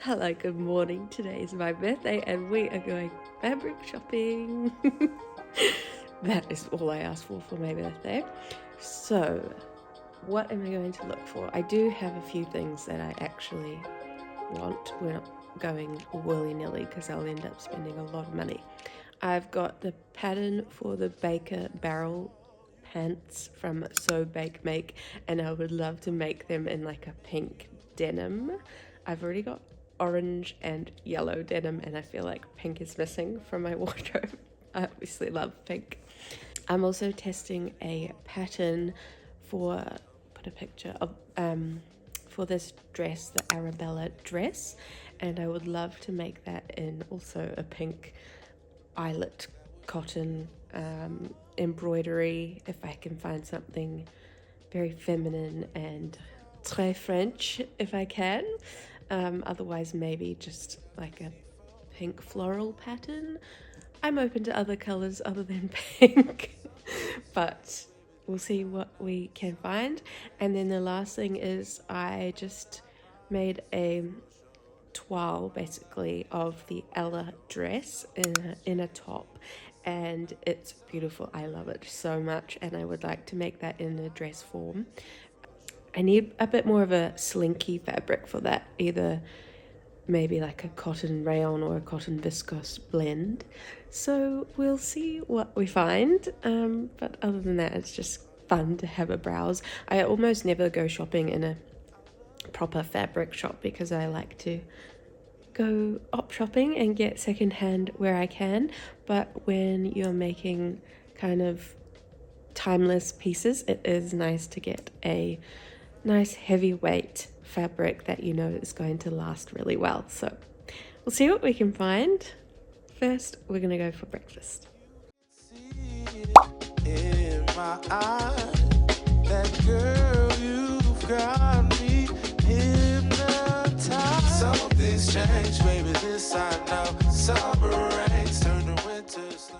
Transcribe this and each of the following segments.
Hello, good morning. Today is my birthday and we are going fabric shopping. That is all I asked for my birthday. So, what am I going to look for? I do have a few things that I actually want. We're not going willy-nilly because I'll end up spending a lot of money. I've got the pattern for the Baker barrel pants from So Bake Make, and I would love to make them in like a pink denim. I've already got orange and yellow denim, and I feel like pink is missing from my wardrobe. I obviously love pink. I'm also testing a pattern for, put a picture of, for this dress, the Arabella dress, and I would love to make that in also a pink eyelet cotton embroidery, if I can find something very feminine and très French if I can. Otherwise maybe just like a pink floral pattern. I'm open to other colors other than pink, but we'll see what we can find. And then the last thing is I just made a toile basically of the Ella dress in a top, and it's beautiful. I love it so much, and I would like to make that in a dress form. I need a bit more of a slinky fabric for that, either maybe like a cotton rayon or a cotton viscose blend. So we'll see what we find, but other than that, it's just fun to have a browse. I almost never go shopping in a proper fabric shop because I like to go op shopping and get secondhand where I can, but when you're making kind of timeless pieces, it is nice to get a nice heavyweight fabric that you know is going to last really well. So we'll see what we can find. First, we're gonna go for breakfast. In my eyes, that girl, you've got me hypnotized. Something's changed, baby, this I know. Summer rains turn to winter snow.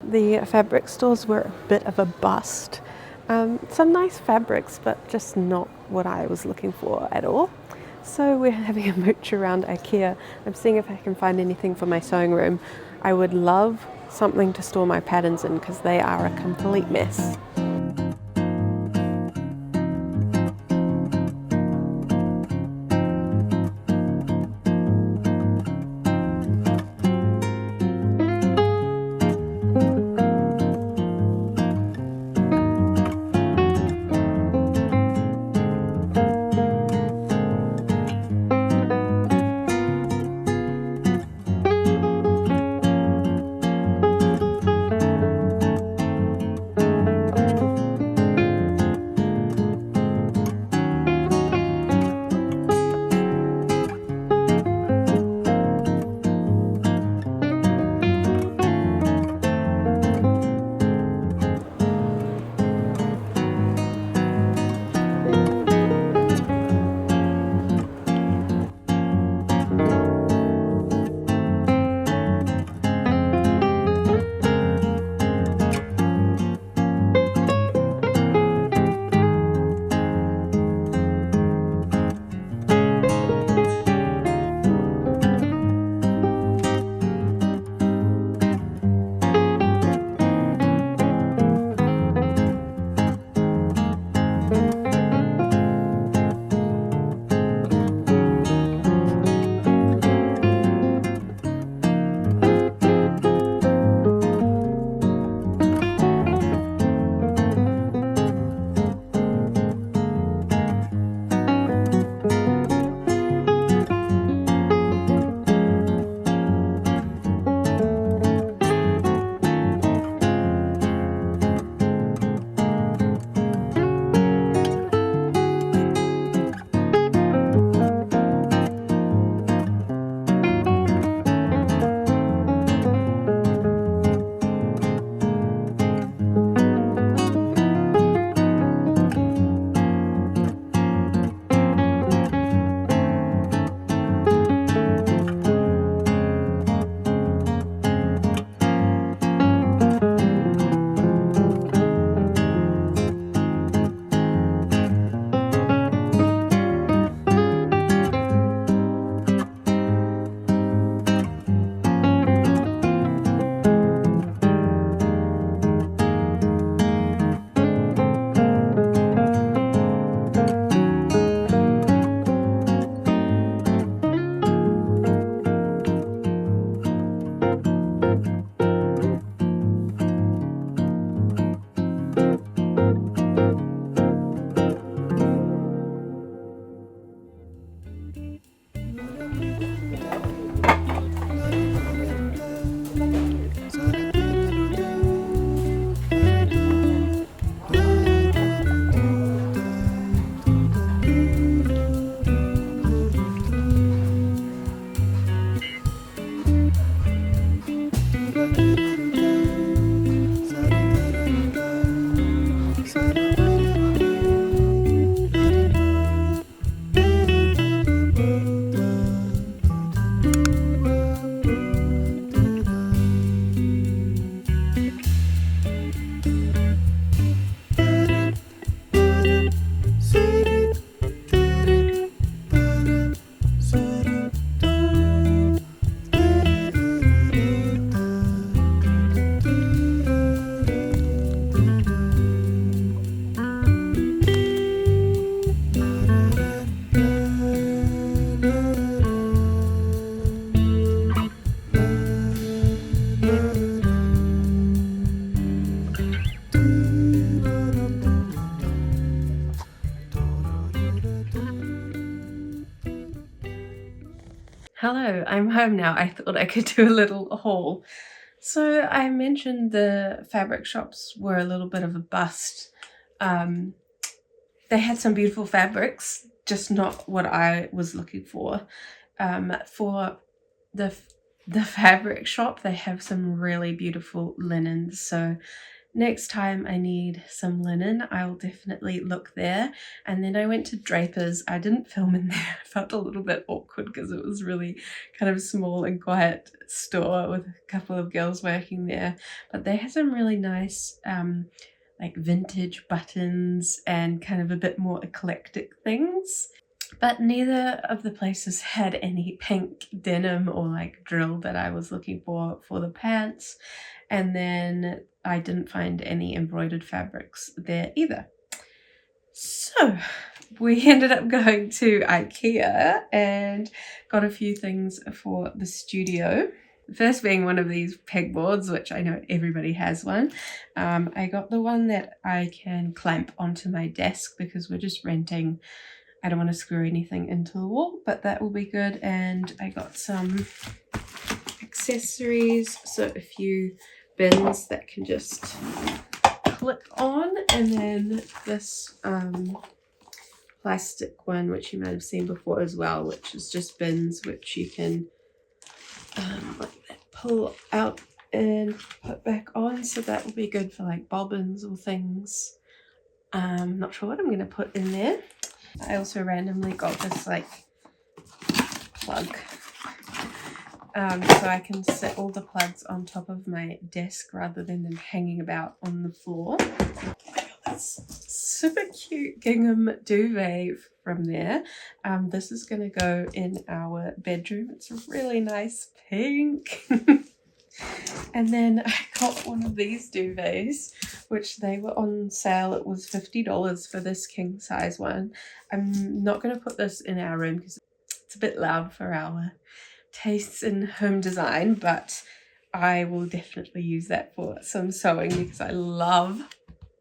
The fabric stores were a bit of a bust. Some nice fabrics, but just not what I was looking for at all. So we're having a mooch around IKEA. I'm seeing if I can find anything for my sewing room. I would love something to store my patterns in because they are a complete mess. Hello, I'm home now. I thought I could do a little haul. So I mentioned the fabric shops were a little bit of a bust. They had some beautiful fabrics, just not what I was looking for. For the fabric shop, they have some really beautiful linens. So next time I need some linen, I'll definitely look there. And then I went to Draper's. I didn't film in there. I felt a little bit awkward because it was really kind of small and quiet store with a couple of girls working there. But they had some really nice like vintage buttons and kind of a bit more eclectic things. But neither of the places had any pink denim or like drill that I was looking for the pants. And then I didn't find any embroidered fabrics there either. So we ended up going to IKEA and got a few things for the studio. The first being one of these pegboards, which I know everybody has one. I got the one that I can clamp onto my desk because we're just renting. I don't want to screw anything into the wall, but that will be good. And I got some accessories, so a few bins that can just clip on, and then this plastic one, which you might have seen before as well, which is just bins which you can like that, pull out and put back on. So that will be good for like bobbins or things. Not sure what I'm going to put in there. I also randomly got this like plug, so I can set all the plugs on top of my desk rather than them hanging about on the floor. I got this super cute gingham duvet from there. This is going to go in our bedroom. It's a really nice pink. And then I got one of these duvets, which they were on sale. It was $50 for this king size one. I'm not going to put this in our room because it's a bit loud for our tastes in home design, but I will definitely use that for some sewing because I love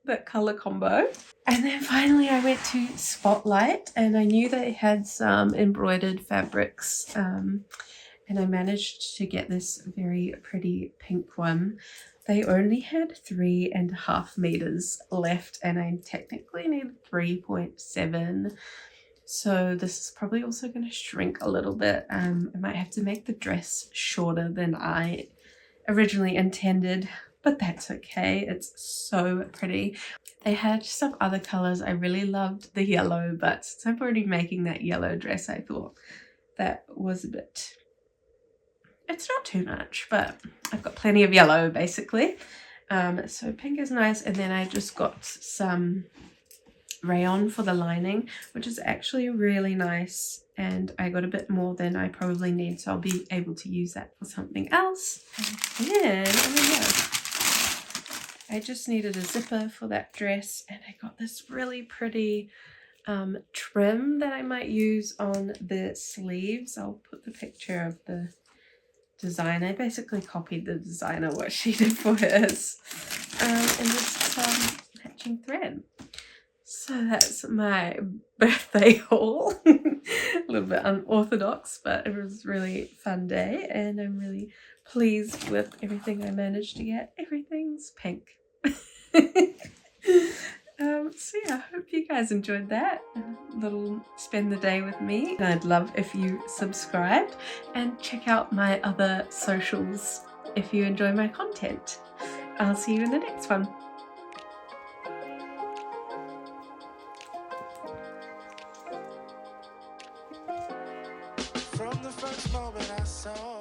that color combo. And then finally I went to Spotlight and I knew they had some embroidered fabrics, and I managed to get this very pretty pink one. They only had 3.5 meters left and I technically need 3.7. So this is probably also going to shrink a little bit. I might have to make the dress shorter than I originally intended, but that's okay. It's so pretty. They had some other colors. I really loved the yellow, but since I'm already making that yellow dress, I thought that was a bit... It's not too much, but I've got plenty of yellow basically. So pink is nice. And then I just got some rayon for the lining, which is actually really nice. And I got a bit more than I probably need, so I'll be able to use that for something else. And then, oh yeah, I just needed a zipper for that dress, and I got this really pretty trim that I might use on the sleeves. I'll put the picture of the design. I basically copied the designer what she did for hers, and just matching thread. So that's my birthday haul. A little bit unorthodox, but it was a really fun day and I'm really pleased with everything I managed to get. Everything's pink. So yeah, I hope you guys enjoyed that little spend the day with me. And I'd love if you subscribed and check out my other socials if you enjoy my content. I'll see you in the next one. From the first moment I saw